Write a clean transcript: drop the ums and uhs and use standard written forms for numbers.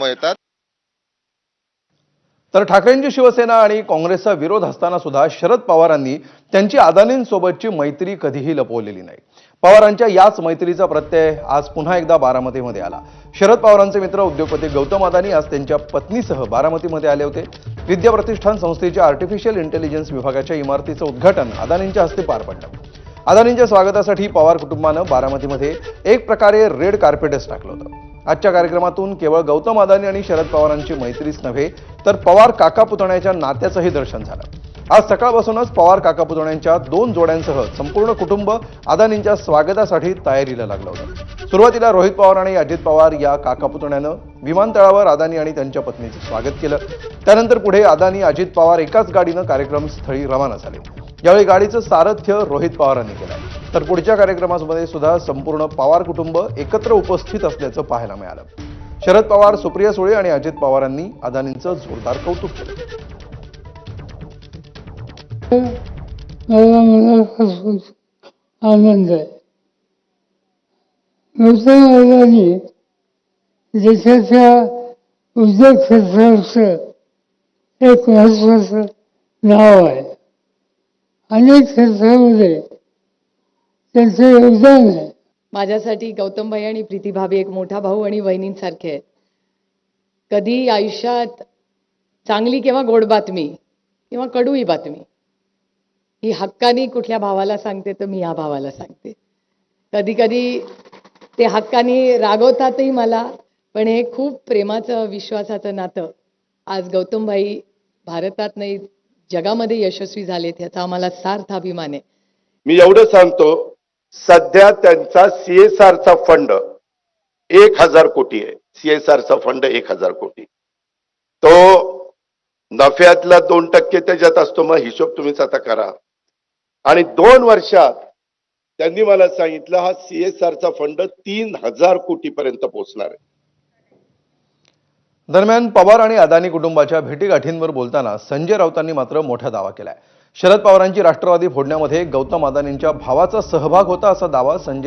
कामं येतात. तर ठाकरेंची शिवसेना आणि काँग्रेसचा विरोध असताना सुद्धा शरद पवारांनी त्यांची अदानींसोबतची मैत्री कधीही लपवलेली नाही. पवारांच्या याच मैत्रीचा प्रत्यय आज पुन्हा एकदा बारामतीमध्ये आला. शरद पवारांचे मित्र उद्योगपती गौतम अदानी आज त्यांच्या पत्नीसह बारामतीमध्ये आले होते. विद्या प्रतिष्ठान संस्थेच्या आर्टिफिशियल इंटेलिजन्स विभागाच्या इमारतीचं उद्घाटन अदानींच्या हस्ते पार पडलं. अदानींच्या स्वागतासाठी पवार कुटुंबानं बारामतीमध्ये एक प्रकारे रेड कार्पेटच टाकलं होतं. आजच्या कार्यक्रमातून केवळ गौतम अदानी आणि शरद पवारांची मैत्रीच नव्हे तर पवार काका पुतण्याच्या नात्याचंही दर्शन झालं. आज सकाळपासूनच पवार काका पुतण्यांच्या 2 जोड्यांसह संपूर्ण कुटुंब अदानींच्या स्वागतासाठी तयारीला लागलं होतं. सुरुवातीला रोहित पवार आणि अजित पवार या काका पुतण्यानं विमानतळावर अदानी आणि त्यांच्या पत्नीचं स्वागत केलं. त्यानंतर पुढे अदानी अजित पवार एकाच गाडीनं कार्यक्रमस्थळी रवाना झाले. यावेळी गाडीचं सारथ्य रोहित पवारांनी केलं. तर पुढच्या कार्यक्रमामध्ये सुद्धा संपूर्ण पवार कुटुंब एकत्र उपस्थित असल्याचं पाहायला मिळालं. शरद पवार, सुप्रिया सुळे आणि अजित पवारांनी अदानींचं जोरदार कौतुक केलं. मला मनापासून आनंद आहे. गौतम अदानी देशाच्या उद्योग क्षेत्राचं एक महत्वाचं नाव आहे. अनेक क्षेत्रामध्ये त्यांचं योगदान आहे. माझ्यासाठी गौतमभाई आणि प्रीतीभाभी एक मोठा भाऊ आणि बहिणींसारखे आहेत. कधी आयुष्यात चांगली किंवा गोड बातमी किंवा कडूही बातमी ही हक्कानी कुठल्या भावाला सांगते तर मी या भावाला सांगते. कधी कधी ते हक्कानी रागवतातही मला, पण हे खूप प्रेमाचं विश्वासाचं नातं आज गौतमभाई भारतात नाही जगामध्ये यशस्वी झालेत याचा आम्हाला सार्थ अभिमान आहे. मी एवढं सांगतो, सध्या त्यांचा सीएसआरचा फंड 1000 कोटी आहे. सीएसआरचा फंड 1000 कोटी. तो नफ्यातला 2% त्याच्यात असतो. मग हिशोब तुम्हीच आता करा. आणि 2 वर्षात त्यांनी मला सांगितलं हा सीएसआरचा फंड 3000 कोटीपर्यंत पोहोचणार आहे. दरम्यान पवार आणि अदानी कुटुंबाच्या भेटीगाठींवर बोलताना संजय राऊतांनी मात्र मोठा दावा केलाय. शरद पवारांची राष्ट्रवादी फोडण्यामध्ये गौतम अदानींच्या भावाचा सहभाग होता असा दावा संजय